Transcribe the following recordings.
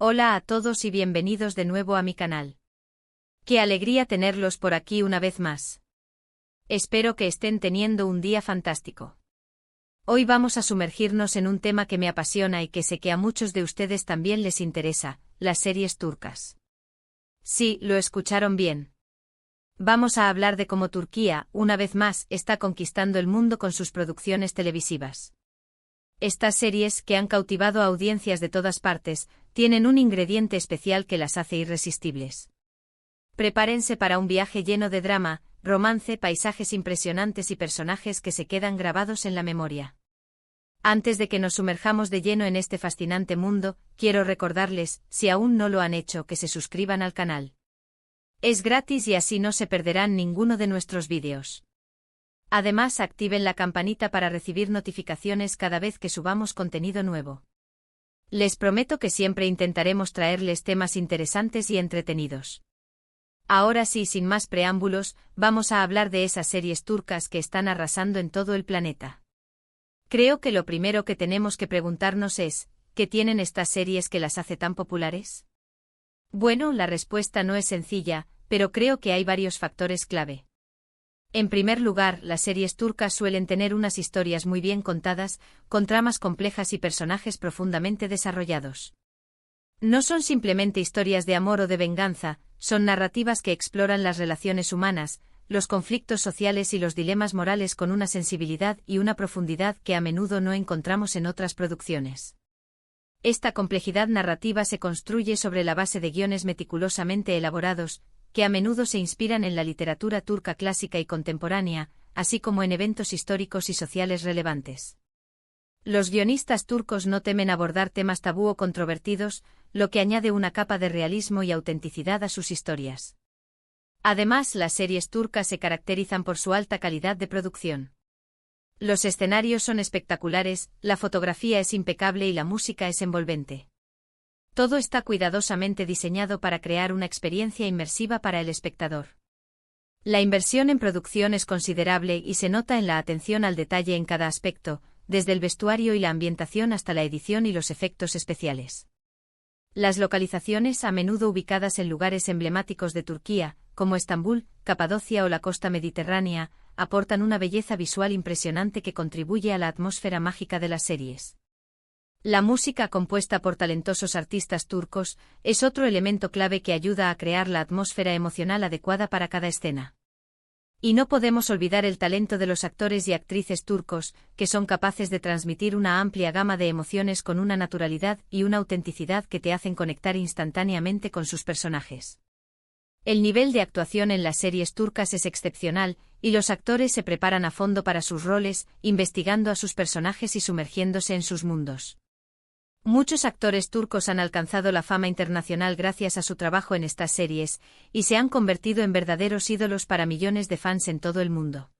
Hola a todos y bienvenidos de nuevo a mi canal. Qué alegría tenerlos por aquí una vez más. Espero que estén teniendo un día fantástico. Hoy vamos a sumergirnos en un tema que me apasiona y que sé que a muchos de ustedes también les interesa, las series turcas. Sí, lo escucharon bien. Vamos a hablar de cómo Turquía, una vez más, está conquistando el mundo con sus producciones televisivas. Estas series, que han cautivado a audiencias de todas partes, tienen un ingrediente especial que las hace irresistibles. Prepárense para un viaje lleno de drama, romance, paisajes impresionantes y personajes que se quedan grabados en la memoria. Antes de que nos sumerjamos de lleno en este fascinante mundo, quiero recordarles, si aún no lo han hecho, que se suscriban al canal. Es gratis y así no se perderán ninguno de nuestros vídeos. Además, activen la campanita para recibir notificaciones cada vez que subamos contenido nuevo. Les prometo que siempre intentaremos traerles temas interesantes y entretenidos. Ahora sí, sin más preámbulos, vamos a hablar de esas series turcas que están arrasando en todo el planeta. Creo que lo primero que tenemos que preguntarnos es, ¿qué tienen estas series que las hace tan populares? Bueno, la respuesta no es sencilla, pero creo que hay varios factores clave. En primer lugar, las series turcas suelen tener unas historias muy bien contadas, con tramas complejas y personajes profundamente desarrollados. No son simplemente historias de amor o de venganza, son narrativas que exploran las relaciones humanas, los conflictos sociales y los dilemas morales con una sensibilidad y una profundidad que a menudo no encontramos en otras producciones. Esta complejidad narrativa se construye sobre la base de guiones meticulosamente elaborados, que a menudo se inspiran en la literatura turca clásica y contemporánea, así como en eventos históricos y sociales relevantes. Los guionistas turcos no temen abordar temas tabú o controvertidos, lo que añade una capa de realismo y autenticidad a sus historias. Además, las series turcas se caracterizan por su alta calidad de producción. Los escenarios son espectaculares, la fotografía es impecable y la música es envolvente. Todo está cuidadosamente diseñado para crear una experiencia inmersiva para el espectador. La inversión en producción es considerable y se nota en la atención al detalle en cada aspecto, desde el vestuario y la ambientación hasta la edición y los efectos especiales. Las localizaciones, a menudo ubicadas en lugares emblemáticos de Turquía, como Estambul, Capadocia o la costa mediterránea, aportan una belleza visual impresionante que contribuye a la atmósfera mágica de las series. La música compuesta por talentosos artistas turcos es otro elemento clave que ayuda a crear la atmósfera emocional adecuada para cada escena. Y no podemos olvidar el talento de los actores y actrices turcos, que son capaces de transmitir una amplia gama de emociones con una naturalidad y una autenticidad que te hacen conectar instantáneamente con sus personajes. El nivel de actuación en las series turcas es excepcional, y los actores se preparan a fondo para sus roles, investigando a sus personajes y sumergiéndose en sus mundos. Muchos actores turcos han alcanzado la fama internacional gracias a su trabajo en estas series, y se han convertido en verdaderos ídolos para millones de fans en todo el mundo.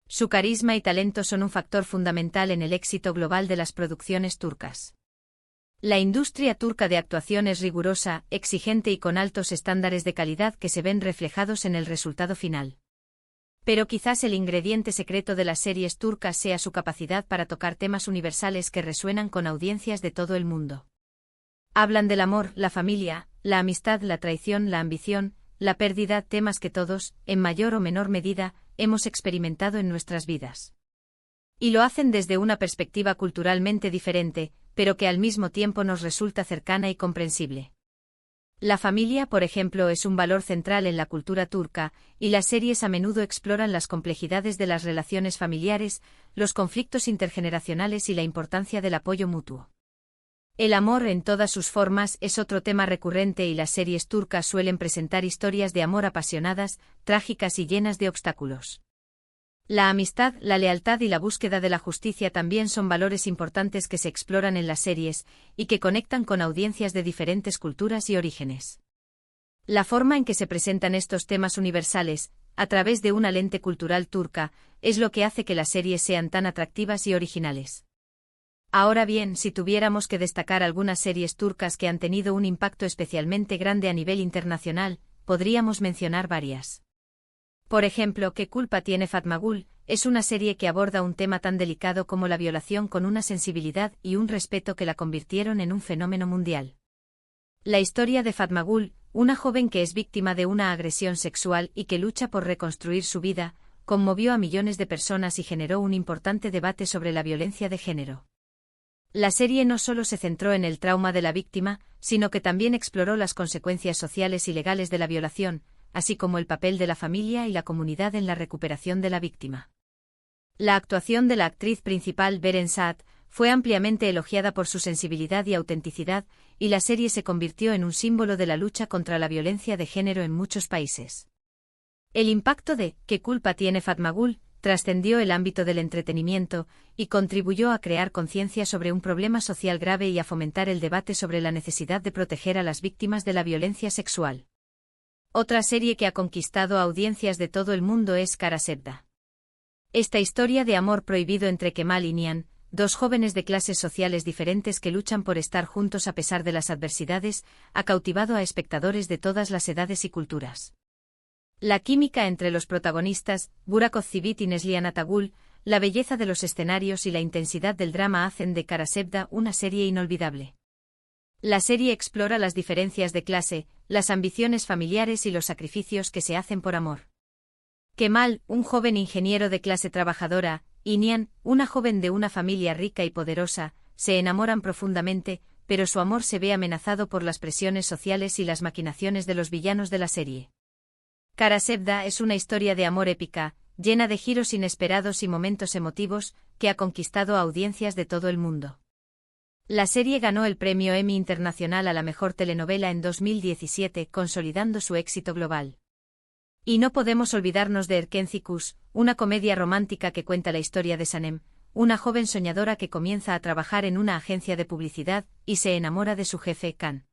Su carisma y talento son un factor fundamental en el éxito global de las producciones turcas. La industria turca de actuación es rigurosa, exigente y con altos estándares de calidad que se ven reflejados en el resultado final. Pero quizás el ingrediente secreto de las series turcas sea su capacidad para tocar temas universales que resuenan con audiencias de todo el mundo. Hablan del amor, la familia, la amistad, la traición, la ambición, la pérdida, temas que todos, en mayor o menor medida, hemos experimentado en nuestras vidas. Y lo hacen desde una perspectiva culturalmente diferente, pero que al mismo tiempo nos resulta cercana y comprensible. La familia, por ejemplo, es un valor central en la cultura turca, y las series a menudo exploran las complejidades de las relaciones familiares, los conflictos intergeneracionales y la importancia del apoyo mutuo. El amor en todas sus formas es otro tema recurrente y las series turcas suelen presentar historias de amor apasionadas, trágicas y llenas de obstáculos. La amistad, la lealtad y la búsqueda de la justicia también son valores importantes que se exploran en las series, y que conectan con audiencias de diferentes culturas y orígenes. La forma en que se presentan estos temas universales, a través de una lente cultural turca, es lo que hace que las series sean tan atractivas y originales. Ahora bien, si tuviéramos que destacar algunas series turcas que han tenido un impacto especialmente grande a nivel internacional, podríamos mencionar varias. Por ejemplo, ¿Qué culpa tiene Fatma Gul? Es una serie que aborda un tema tan delicado como la violación con una sensibilidad y un respeto que la convirtieron en un fenómeno mundial. La historia de Fatmagul, una joven que es víctima de una agresión sexual y que lucha por reconstruir su vida, conmovió a millones de personas y generó un importante debate sobre la violencia de género. La serie no solo se centró en el trauma de la víctima, sino que también exploró las consecuencias sociales y legales de la violación, así como el papel de la familia y la comunidad en la recuperación de la víctima. La actuación de la actriz principal Beren Saat fue ampliamente elogiada por su sensibilidad y autenticidad, y la serie se convirtió en un símbolo de la lucha contra la violencia de género en muchos países. El impacto de ¿Qué culpa tiene Fatmagul? Trascendió el ámbito del entretenimiento y contribuyó a crear conciencia sobre un problema social grave y a fomentar el debate sobre la necesidad de proteger a las víctimas de la violencia sexual. Otra serie que ha conquistado a audiencias de todo el mundo es Kara Sevda. Esta historia de amor prohibido entre Kemal y Nihan, dos jóvenes de clases sociales diferentes que luchan por estar juntos a pesar de las adversidades, ha cautivado a espectadores de todas las edades y culturas. La química entre los protagonistas, Burak Özçivit y Neslihan Atagul, la belleza de los escenarios y la intensidad del drama hacen de Kara Sevda una serie inolvidable. La serie explora las diferencias de clase, las ambiciones familiares y los sacrificios que se hacen por amor. Kemal, un joven ingeniero de clase trabajadora, y Nihan, una joven de una familia rica y poderosa, se enamoran profundamente, pero su amor se ve amenazado por las presiones sociales y las maquinaciones de los villanos de la serie. Kara Sevda es una historia de amor épica, llena de giros inesperados y momentos emotivos, que ha conquistado a audiencias de todo el mundo. La serie ganó el premio Emmy Internacional a la mejor telenovela en 2017, consolidando su éxito global. Y no podemos olvidarnos de Erkenci Kuş, una comedia romántica que cuenta la historia de Sanem, una joven soñadora que comienza a trabajar en una agencia de publicidad y se enamora de su jefe, Kan.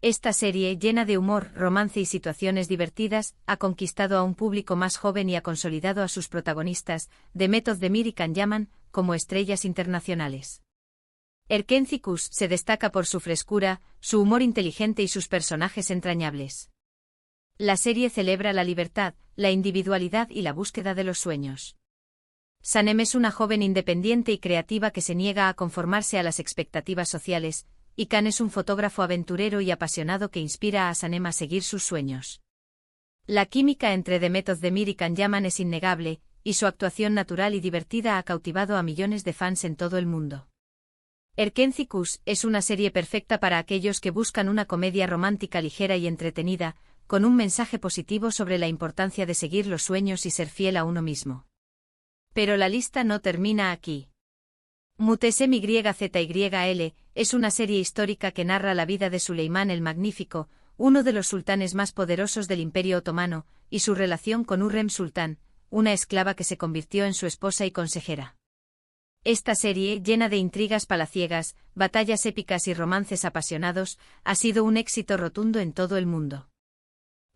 Esta serie, llena de humor, romance y situaciones divertidas, ha conquistado a un público más joven y ha consolidado a sus protagonistas, Demet Özdemir y Can Yaman, como estrellas internacionales. Erkenci Kuş se destaca por su frescura, su humor inteligente y sus personajes entrañables. La serie celebra la libertad, la individualidad y la búsqueda de los sueños. Sanem es una joven independiente y creativa que se niega a conformarse a las expectativas sociales, y Kan es un fotógrafo aventurero y apasionado que inspira a Sanem a seguir sus sueños. La química entre Demet Özdemir y Can Yaman es innegable, y su actuación natural y divertida ha cautivado a millones de fans en todo el mundo. Erkenci Kuş es una serie perfecta para aquellos que buscan una comedia romántica ligera y entretenida, con un mensaje positivo sobre la importancia de seguir los sueños y ser fiel a uno mismo. Pero la lista no termina aquí. Muhteşem Yüzyıl es una serie histórica que narra la vida de Süleyman el Magnífico, uno de los sultanes más poderosos del Imperio Otomano, y su relación con Hürrem Sultan, una esclava que se convirtió en su esposa y consejera. Esta serie, llena de intrigas palaciegas, batallas épicas y romances apasionados, ha sido un éxito rotundo en todo el mundo.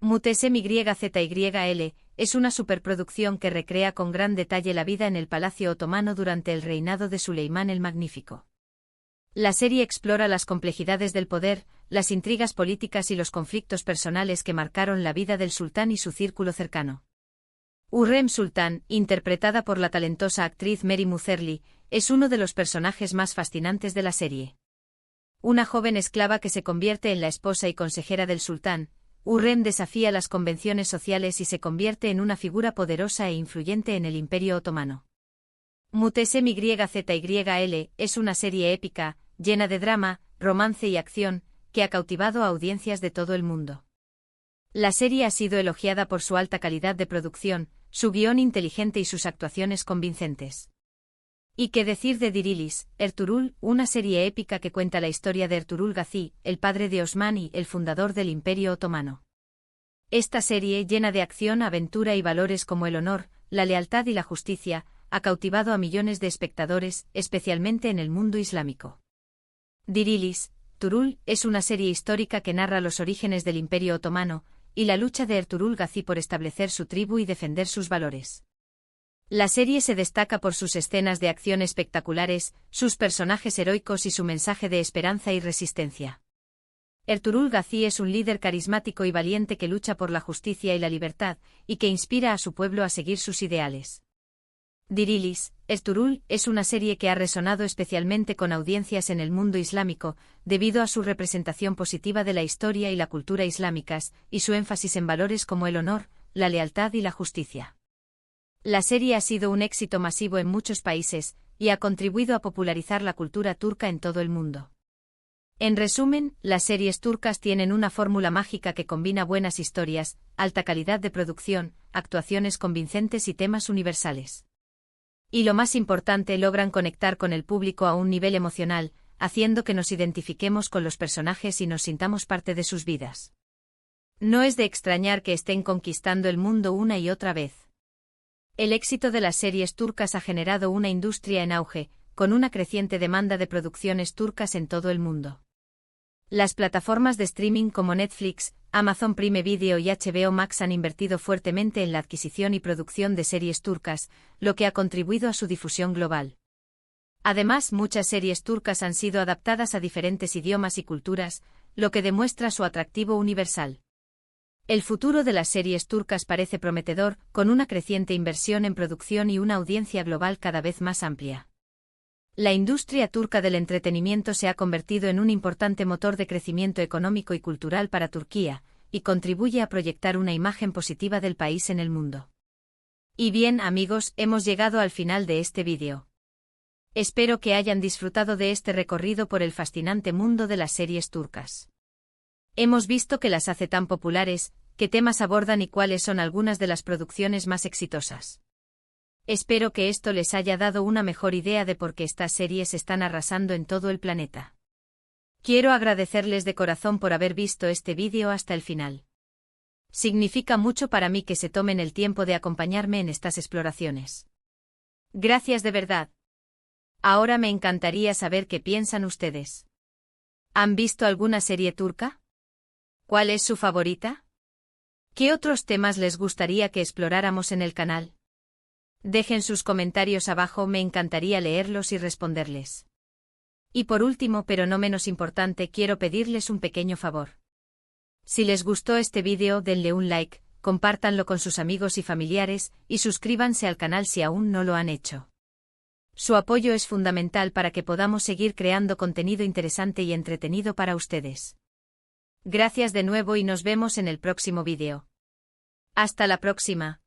Muhteşem Yüzyıl es una superproducción que recrea con gran detalle la vida en el Palacio Otomano durante el reinado de Süleyman el Magnífico. La serie explora las complejidades del poder, las intrigas políticas y los conflictos personales que marcaron la vida del sultán y su círculo cercano. Hürrem Sultan, interpretada por la talentosa actriz Mary Muzerli, es uno de los personajes más fascinantes de la serie. Una joven esclava que se convierte en la esposa y consejera del sultán, Hürrem desafía las convenciones sociales y se convierte en una figura poderosa e influyente en el Imperio Otomano. Muhteşem Yüzyıl es una serie épica, llena de drama, romance y acción, que ha cautivado a audiencias de todo el mundo. La serie ha sido elogiada por su alta calidad de producción, su guión inteligente y sus actuaciones convincentes. ¿Y qué decir de Dirilis, Ertuğrul, una serie épica que cuenta la historia de Ertuğrul Gazi, el padre de Osman y el fundador del Imperio Otomano? Esta serie, llena de acción, aventura y valores como el honor, la lealtad y la justicia, ha cautivado a millones de espectadores, especialmente en el mundo islámico. Dirilis, Ertuğrul, es una serie histórica que narra los orígenes del Imperio Otomano y la lucha de Ertuğrul Gazi por establecer su tribu y defender sus valores. La serie se destaca por sus escenas de acción espectaculares, sus personajes heroicos y su mensaje de esperanza y resistencia. Ertuğrul Gazi es un líder carismático y valiente que lucha por la justicia y la libertad, y que inspira a su pueblo a seguir sus ideales. Dirilis, Ertuğrul es una serie que ha resonado especialmente con audiencias en el mundo islámico, debido a su representación positiva de la historia y la cultura islámicas, y su énfasis en valores como el honor, la lealtad y la justicia. La serie ha sido un éxito masivo en muchos países, y ha contribuido a popularizar la cultura turca en todo el mundo. En resumen, las series turcas tienen una fórmula mágica que combina buenas historias, alta calidad de producción, actuaciones convincentes y temas universales. Y lo más importante, logran conectar con el público a un nivel emocional, haciendo que nos identifiquemos con los personajes y nos sintamos parte de sus vidas. No es de extrañar que estén conquistando el mundo una y otra vez. El éxito de las series turcas ha generado una industria en auge, con una creciente demanda de producciones turcas en todo el mundo. Las plataformas de streaming como Netflix, Amazon Prime Video y HBO Max han invertido fuertemente en la adquisición y producción de series turcas, lo que ha contribuido a su difusión global. Además, muchas series turcas han sido adaptadas a diferentes idiomas y culturas, lo que demuestra su atractivo universal. El futuro de las series turcas parece prometedor, con una creciente inversión en producción y una audiencia global cada vez más amplia. La industria turca del entretenimiento se ha convertido en un importante motor de crecimiento económico y cultural para Turquía, y contribuye a proyectar una imagen positiva del país en el mundo. Y bien, amigos, hemos llegado al final de este vídeo. Espero que hayan disfrutado de este recorrido por el fascinante mundo de las series turcas. Hemos visto qué las hace tan populares, qué temas abordan y cuáles son algunas de las producciones más exitosas. Espero que esto les haya dado una mejor idea de por qué estas series están arrasando en todo el planeta. Quiero agradecerles de corazón por haber visto este vídeo hasta el final. Significa mucho para mí que se tomen el tiempo de acompañarme en estas exploraciones. Gracias de verdad. Ahora me encantaría saber qué piensan ustedes. ¿Han visto alguna serie turca? ¿Cuál es su favorita? ¿Qué otros temas les gustaría que exploráramos en el canal? Dejen sus comentarios abajo, me encantaría leerlos y responderles. Y por último, pero no menos importante, quiero pedirles un pequeño favor. Si les gustó este vídeo, denle un like, compártanlo con sus amigos y familiares, y suscríbanse al canal si aún no lo han hecho. Su apoyo es fundamental para que podamos seguir creando contenido interesante y entretenido para ustedes. Gracias de nuevo y nos vemos en el próximo vídeo. Hasta la próxima.